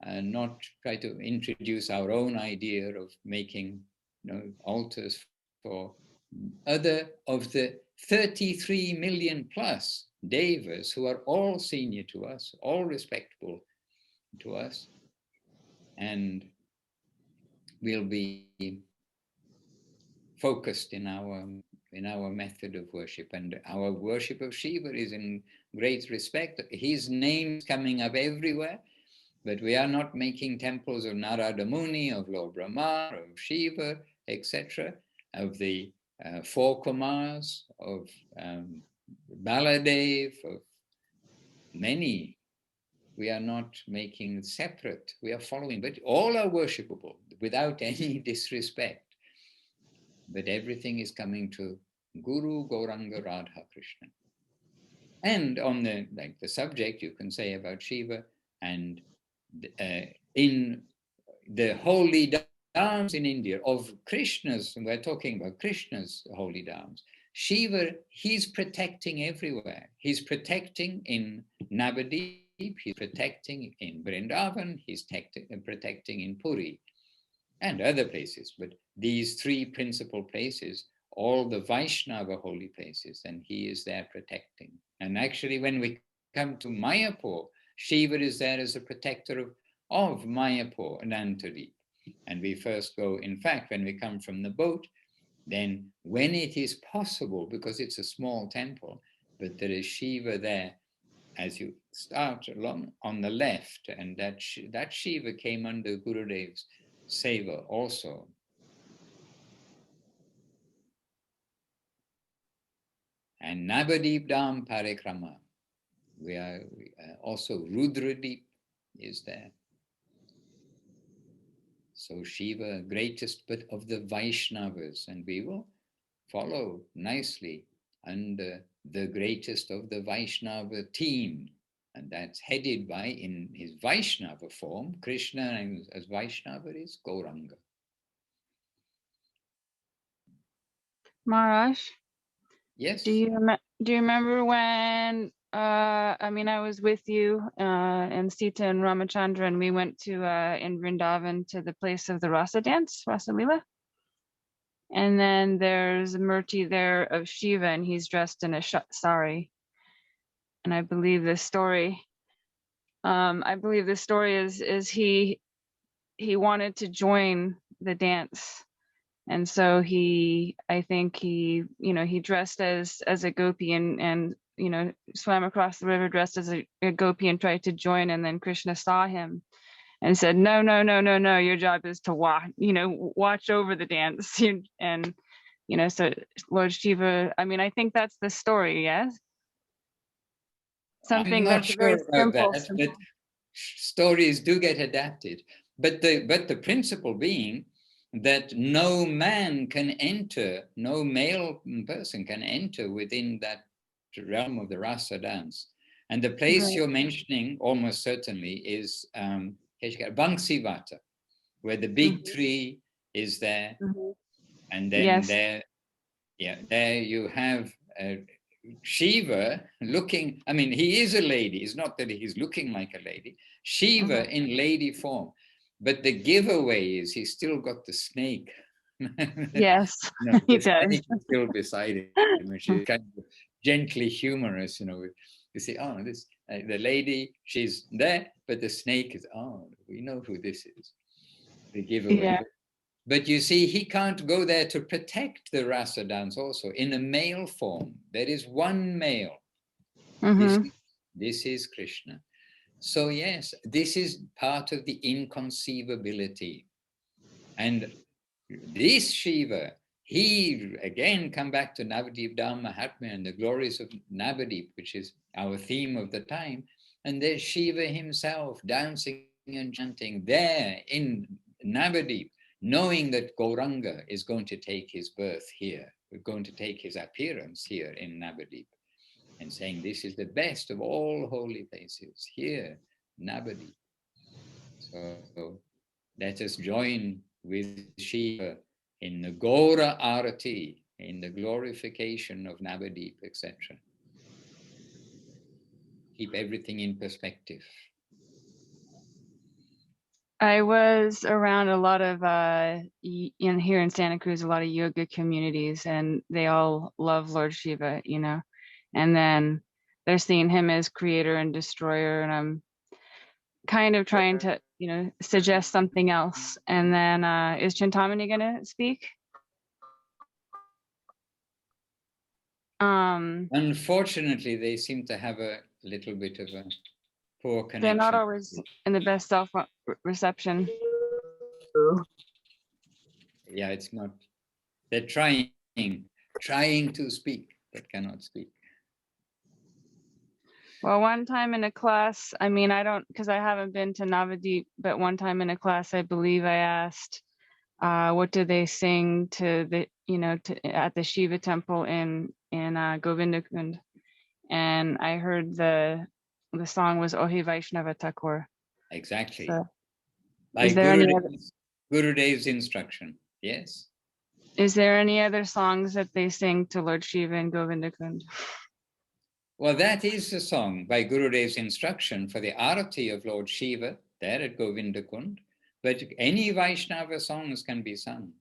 not try to introduce our own idea of making altars for other of the 33 million plus devas who are all senior to us, all respectable to us, and we'll be focused in our method of worship. And our worship of Shiva is in great respect. His name is coming up everywhere. But we are not making temples of Narada Muni, of Lord Brahma, of Shiva, etc., of the four Kumars, of Baladev, of many. We are not making separate. We are following, but all are worshipable without any disrespect. But everything is coming to Guru, Gauranga, Radha, Krishna. And on the subject, you can say about Shiva and in the holy dhams in India, of Krishna's, and we're talking about Krishna's holy dhams, Shiva, he's protecting everywhere. He's protecting in Navadvīp, he's protecting in Vrindavan, he's protecting in Puri and other places. But these three principal places, all the Vaishnava holy places, and he is there protecting. And actually, when we come to Mayapur, Shiva is there as a protector of Mayapur and Antadip. And we first go, in fact, when we come from the boat, then when it is possible, because it's a small temple, but there is Shiva there as you start along on the left, and that Shiva came under Gurudev's seva also. And Navadvīp Dhām Parikramā, we are also Rudradip is there. So Shiva, greatest but of the Vaishnavas, and we will follow nicely under the greatest of the Vaishnava team, and that's headed by, in his Vaishnava form, Krishna as Vaishnava is Gauranga. Maharaj, Yes. do you remember when I was with you and Sita and Ramachandra, and we went to in Vrindavan to the place of the Rasa dance, Rasa Leela? And then there's a murti there of Shiva, and he's dressed in a sari. And I believe this story is he wanted to join the dance. And so I think he dressed as a gopi and swam across the river dressed as a gopi and tried to join. And then Krishna saw him and said, no, your job is to watch over the dance. And, so Lord Shiva, I think that's the story, yes? Something I'm not that's sure very about simple. that, but stories do get adapted. But the principle being that no man can enter, no male person can enter within that realm of the rasa dance. And the place Right. you're mentioning almost certainly is Banksivata, where the big tree is there. And then Yes. there you have Shiva looking, he is a lady. It's not that he's looking like a lady. Shiva in lady form. But the giveaway is he's still got the snake. Yes, The he does. snake is still beside him, which is kind of gently humorous. You see, the lady, she's there, but the snake is, we know who this is. The giveaway. Yeah. But you see, he can't go there to protect the rasa dance also in a male form. There is one male. This is Krishna. So yes, this is part of the inconceivability. And this Shiva, he again come back to Navadvīp Dhām Mahatmya and the glories of Navadvīp, which is our theme of the time. And there's Shiva himself dancing and chanting there in Navadvīp, knowing that Gauranga is going to take his birth here, going to take his appearance here in Navadvīp, and saying this is the best of all holy places, here, Navadvīp. So let us join with Shiva in the Gaura Arati, in the glorification of Navadvīp, etc. Keep everything in perspective. I was around a lot of here in Santa Cruz, a lot of yoga communities, and they all love Lord Shiva, and then they're seeing him as creator and destroyer, and I'm kind of trying to suggest something else. And then is Chintamani gonna speak? Unfortunately, they seem to have a little bit of a poor connection. They're not always in the best self reception. Yeah, it's not. They're trying to speak, but cannot speak. Well, one time in a class, because I haven't been to Navadvīp, but one time in a class, I believe I asked, what do they sing to the, at the Shiva temple in Govindakund, and I heard the song was Ohi Vaishnava Thakur. Exactly. So, Like is there any other? Gurudev's instruction. Yes. Is there any other songs that they sing to Lord Shiva and Govindakund? Well, that is a song by Gurudev's instruction for the Arati of Lord Shiva there at Govindakund. But any Vaishnava songs can be sung.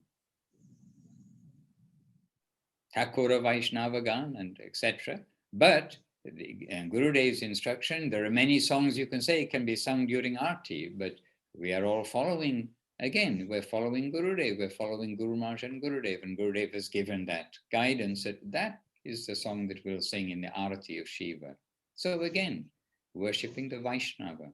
Thakura Vaishnava Gan and etc. But Gurudev's instruction, there are many songs you can say can be sung during Arati, but we are all following, again, we're following Gurudev, we're following Guru Maharaj and Gurudev has given that guidance that is the song that we'll sing in the Arati of Shiva. So again, worshipping the Vaishnava.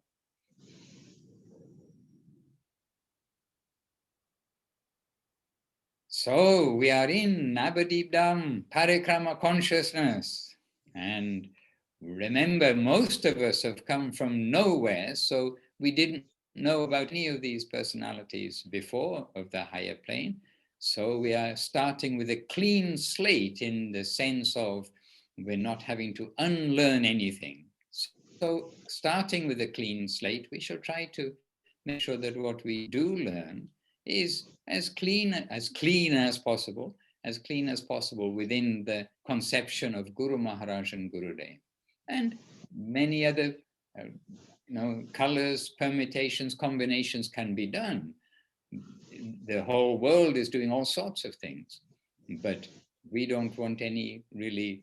So we are in Navadvīp Dhām Parikramā consciousness. And remember, most of us have come from nowhere, so we didn't know about any of these personalities before of the higher plane. So we are starting with a clean slate in the sense of we're not having to unlearn anything. So starting with a clean slate, we shall try to make sure that what we do learn is as clean as possible within the conception of Guru Maharaj and Gurudev. And many other colors, permutations, combinations can be done. The whole world is doing all sorts of things, but we don't want any really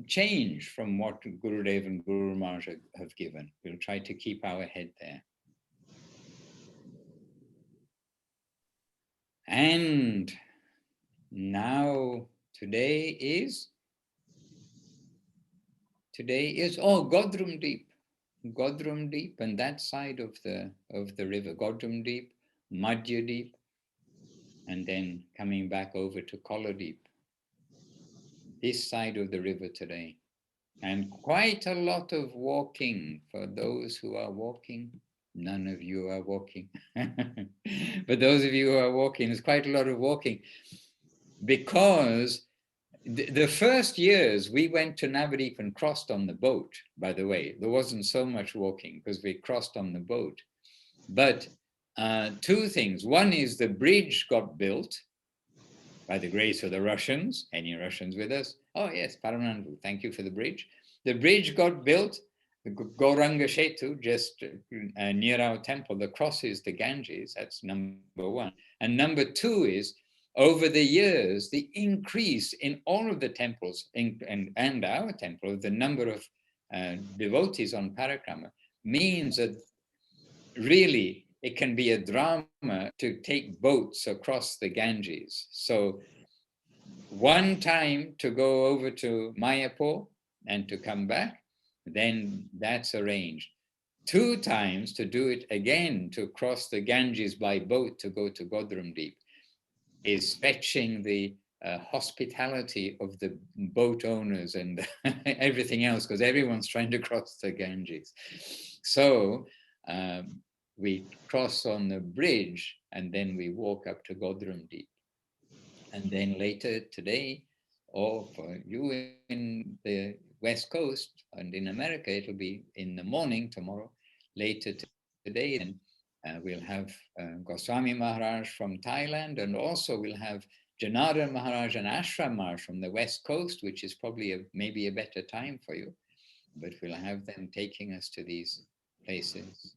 change from what Gurudev and Guru Maharaj have given. We'll try to keep our head there. And now today is Godrum Deep. Godrum Deep, and that side of the river, Godrum Deep, Madhya Deep, and then coming back over to Kola Deep. This side of the river today. And quite a lot of walking for those who are walking. None of you are walking. But those of you who are walking, there's quite a lot of walking. Because the first years we went to Navadvīp and crossed on the boat, by the way. There wasn't so much walking because we crossed on the boat. But two things. One is the bridge got built by the grace of the Russians. Any Russians with us? Oh yes, Paramanandu, thank you for the bridge. The bridge got built, the Gauranga Setu, just near our temple. The cross is the Ganges, that's number one. And number two is, over the years, the increase in all of the temples and our temple, the number of devotees on Parikrama, means that really it can be a drama to take boats across the Ganges. So one time to go over to Mayapur and to come back, then that's arranged. 2 times to do it again, to cross the Ganges by boat to go to Godrum Deep, is fetching the hospitality of the boat owners and everything else, because everyone's trying to cross the Ganges. So we cross on the bridge and then we walk up to Godrum Deep. And then later today, or for you in the West Coast and in America, it'll be in the morning tomorrow. Later today, and we'll have Goswami Maharaj from Thailand, and also we'll have Janardhan Maharaj and Ashram Maharaj from the West Coast, which is probably maybe a better time for you, but we'll have them taking us to these places.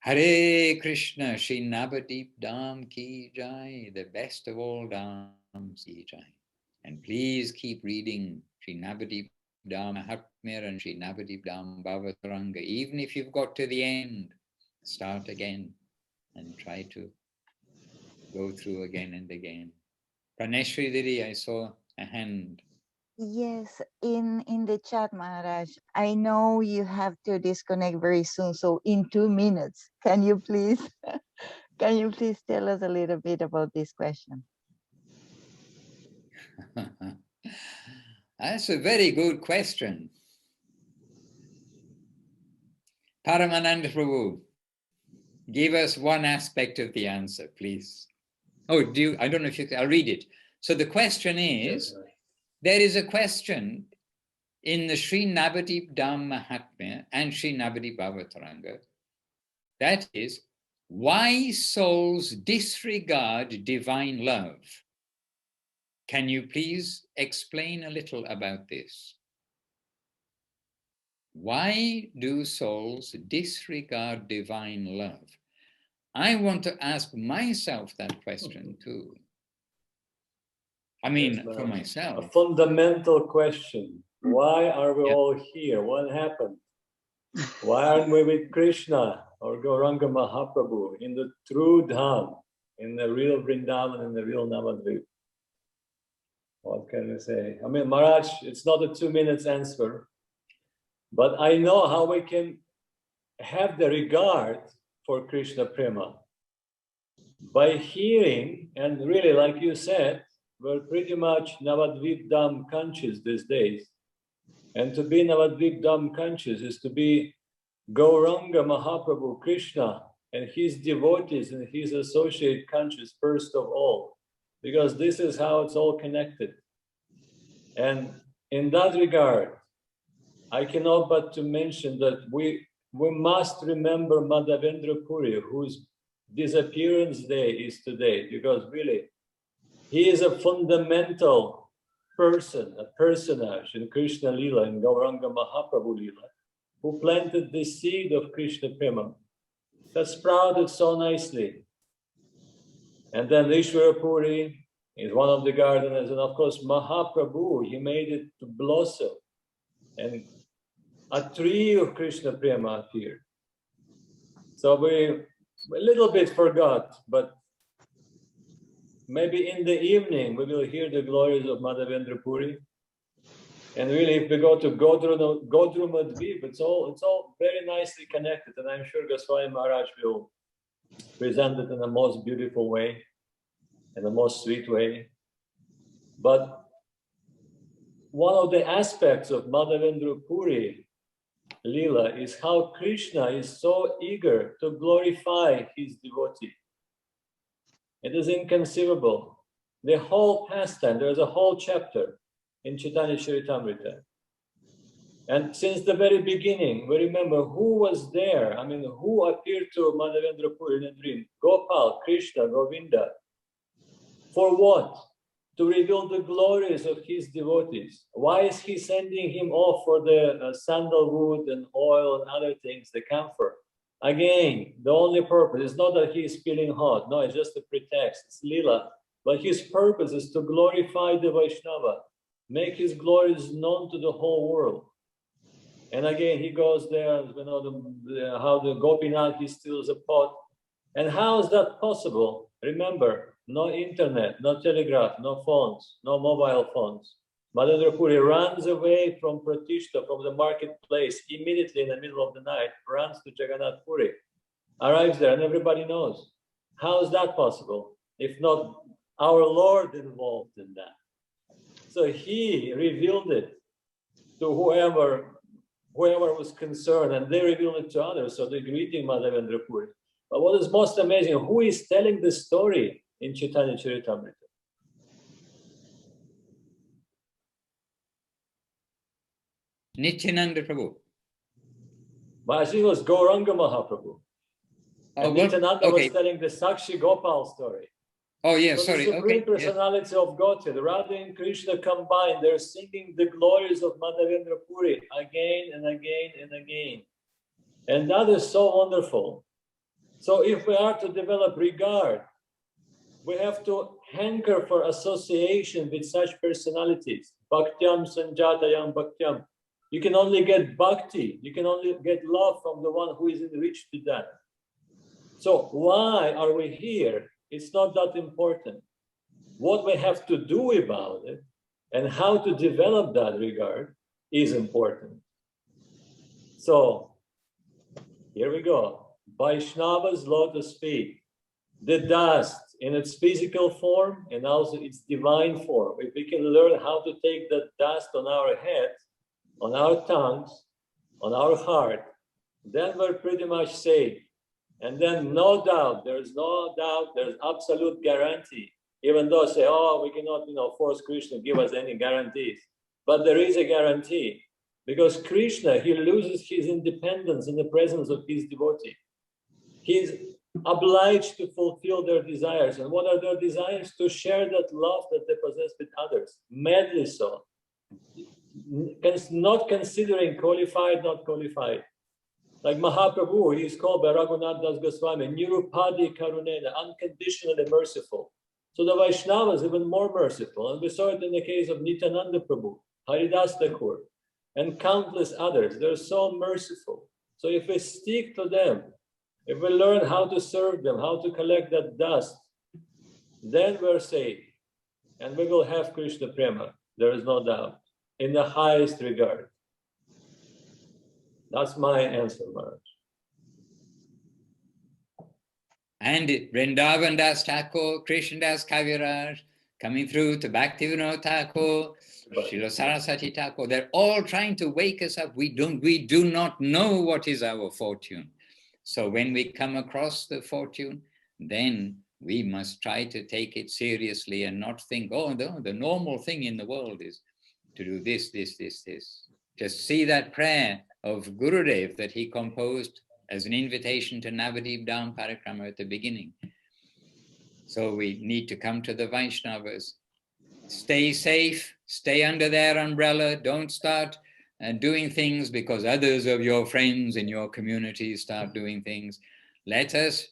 Hare Krishna, Shri Navadvīp Dhām Ki Jai, the best of all Dhams Ki Jai. And please keep reading Shri Navadvīp Dhām Parikramā and Shri Navadvīp Dhām Parikramā. Even if you've got to the end, start again and try to go through again and again. Praneshri Didi, I saw a hand. Yes, in the chat, Maharaj, I know you have to disconnect very soon. So in 2 minutes, can you please tell us a little bit about this question? That's a very good question. Paramananda Prabhu, give us one aspect of the answer, please. Oh, I don't know if I'll read it. So the question is, there is a question in the Sri Navadvīp Dhām Mahatmya and Sri Navadvīp Avataranga. That is, Why souls disregard divine love? Can you please explain a little about this? Why do souls disregard divine love? I want to ask myself that question too. I mean, Yes, for a myself. fundamental question. Why are we all here? What happened? Why aren't we with Krishna or Gauranga Mahaprabhu in the true Dham, in the real Vrindavan, in the real Navadvīp? What can we say? I mean, Maharaj, it's not a 2 minutes answer, but I know how we can have the regard for Krishna Prema. By hearing, and really, like you said, we're pretty much Navadvīp Dhām conscious these days. And to be Navadvīp Dhām conscious is to be Gauranga Mahaprabhu, Krishna, and his devotees and his associate conscious first of all, because this is how it's all connected. And in that regard, I cannot but to mention that we must remember Madhavendra Puri, whose disappearance day is today, because really, he is a fundamental person, a personage in Krishna Lila, in Gauranga Mahaprabhu Lila, who planted the seed of Krishna Prema that sprouted so nicely. And then Ishvara Puri is one of the gardeners, and of course Mahaprabhu, he made it to blossom, and a tree of Krishna Prema appeared. So we a little bit forgot, but maybe in the evening we will hear the glories of Madhavendra Puri. And really, if we go to Godrumadvīp, it's all very nicely connected, and I'm sure Goswami Maharaj will present it in the most beautiful way, in the most sweet way. But one of the aspects of Madhavendra Puri Lila is how Krishna is so eager to glorify his devotee. It is inconceivable. The whole pastime, there's a whole chapter in Chaitanya Charitamrita. And since the very beginning, we remember who was there. I mean, who appeared to Madhavendra Puri in a dream? Gopal, Krishna, Govinda. For what? To reveal the glories of his devotees. Why is he sending him off for the sandalwood and oil and other things, the camphor? Again, the only purpose is not that he is feeling hot. No, it's just a pretext. It's lila. But his purpose is to glorify the Vaishnava, make his glories known to the whole world. And again, he goes there, you know, how the Gopinath, he steals a pot. And how is that possible? Remember, no internet, no telegraph, no phones, no mobile phones. Madhavendra Puri runs away from Pratishta, from the marketplace, immediately in the middle of the night, runs to Jagannath Puri, arrives there, and everybody knows. How is that possible, if not our Lord involved in that? So he revealed it to whoever was concerned, and they revealed it to others, so they're greeting Madhavendra Puri. But what is most amazing, who is telling the story in Chaitanya Charitamrita? Nityananda Prabhu. But I think it was Gauranga Mahaprabhu. And Nityananda was telling the Sakshi Gopal story. Oh, yeah, so sorry. The Supreme Personality of Godhead, Radha and Krishna combined, they're singing the glories of Madhavendra Puri again and again and again. And that is so wonderful. So if we are to develop regard, we have to hanker for association with such personalities. Bhaktyam sanjatayam bhaktyam. You can only get bhakti, you can only get love from the one who is enriched to that. So why are we here? It's not that important. What we have to do about it and how to develop that regard is important. So here we go. Vaishnava's lotus feet, the dust in its physical form and also its divine form. If we can learn how to take that dust on our heads, on our tongues, on our heart, then we're pretty much safe. And then no doubt, there's absolute guarantee. Even though say, oh, we cannot, force Krishna to give us any guarantees. But there is a guarantee. Because Krishna, he loses his independence in the presence of his devotee. His obliged to fulfill their desires. And what are their desires? To share that love that they possess with others, madly so. Not considering qualified, not qualified. Like Mahaprabhu, he is called by Raghunath Das Goswami, Nirupadi Karunena, unconditionally merciful. So the Vaishnavas even more merciful. And we saw it in the case of Nityananda Prabhu, Haridas Thakur, and countless others. They're so merciful. So if we stick to them, if we learn how to serve them, how to collect that dust, then we're saved. And we will have Krishna Prema, there is no doubt, in the highest regard. That's my answer, Maharaj. And Vrindavan Das Thakur, Krishna Das Kaviraj, coming through to Bhaktivinoda Thakur, Srila Saraswati Thakur, they're all trying to wake us up. We do not know what is our fortune. So when we come across the fortune, then we must try to take it seriously and not think, oh, the normal thing in the world is to do this, this, this, this. Just see that prayer of Gurudev that he composed as an invitation to Navadvīp Dhām Parikramā at the beginning. So we need to come to the Vaishnavas. Stay safe, stay under their umbrella, don't start doing things because others of your friends in your community start doing things. Let us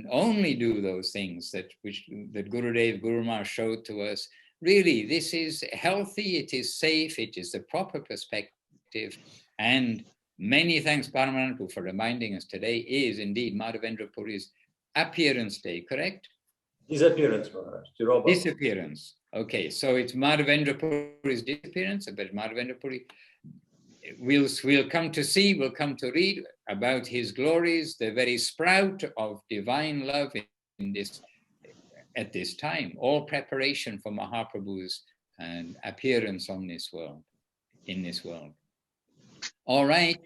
only do those things that Gurudev, Guru Maharaj showed to us. Really, this is healthy, it is safe, it is the proper perspective. And many thanks, Paramanandu, for reminding us today is indeed Madhavendra Puri's appearance day, correct? Disappearance, Maharaj. Disappearance. Okay, so it's Madhavendra Puri's disappearance, but Madhavendra Puri, we'll come to see, we'll come to read about his glories, the very sprout of divine love in this, at this time, all preparation for Mahaprabhu's appearance on this world, in this world. All right,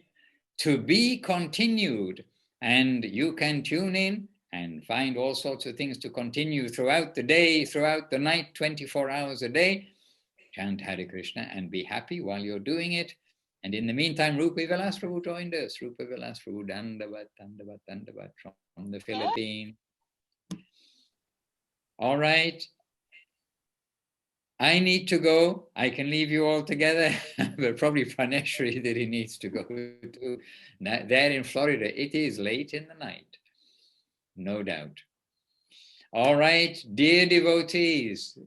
to be continued, and you can tune in and find all sorts of things to continue throughout the day, throughout the night, 24 hours a day. Chant Hare Krishna and be happy while you're doing it. And in the meantime, Rupa Vilas Prabhu joined us. Rupa Vilas Prabhu, Dandavat, Dandavat, Dandavat from the Philippines. All right. I need to go. I can leave you all together, but probably Praneshwari that he needs to go to. There in Florida, it is late in the night. No doubt. All right, dear devotees,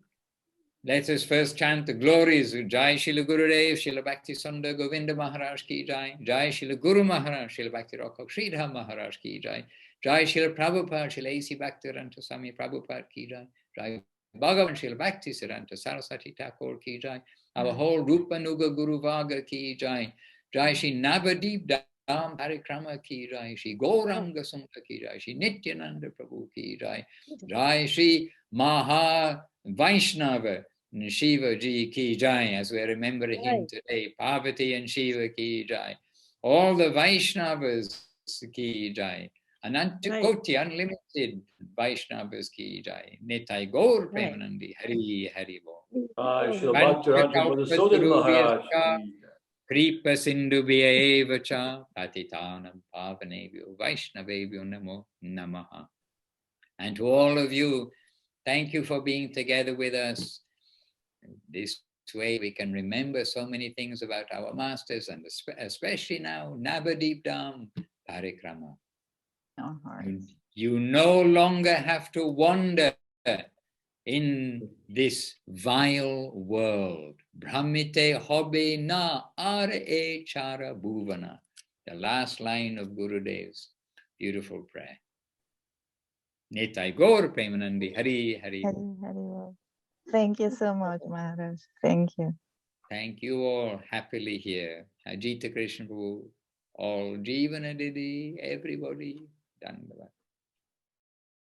let us first chant the glories of Jai Srila Gurudev, Srila Bhakti Sundar Govinda Maharaj ki Jai, Jai Srila Guru Maharaj, Srila Bhakti Rakha Sridhar Maharaj ki Jai, Jai Srila Prabhupada, Srila A.C. Bhaktiranta Swami Prabhupada ki Jai, Jai Bhagavan Srila Bhakti Siddhanta Saraswati Thakur ki Jai, our whole Rupa Nuga Guru Vaga ki Jai, Jai Shri Navadvīp Dhām Parikramā ki Jai, Shri Gauranga Sundar ki Jai, Shri Nityananda Prabhu ki Jai, Jai Shri Maha Vaishnava Shiva ji ki Jai, as we're remembering him today, Parvati and Shiva ki Jai, all the Vaishnavas ki Jai, Anantakoti, unlimited Vaishnavas ki Jai, Nitai Gaur Premanandi, Hari Hari Bo. Kripa Sindhu Bhyaeva Patitanam Pavanebhyo Vaishnavebhyo Namo Namaha. And to all of you, thank you for being together with us. This way we can remember so many things about our masters, and especially now, Navadvīp Dhām Parikramā. You no longer have to wander in this vile world. Brahmite hobe na are chara bhuvana. The last line of Gurudev's beautiful prayer. Nitai Gaur Premanandi, Hari Hari. Thank you so much, Maharaj. Thank you. Thank you all, happily here. Ajita Krishna, all Jeevana Didi, everybody. Dandavat.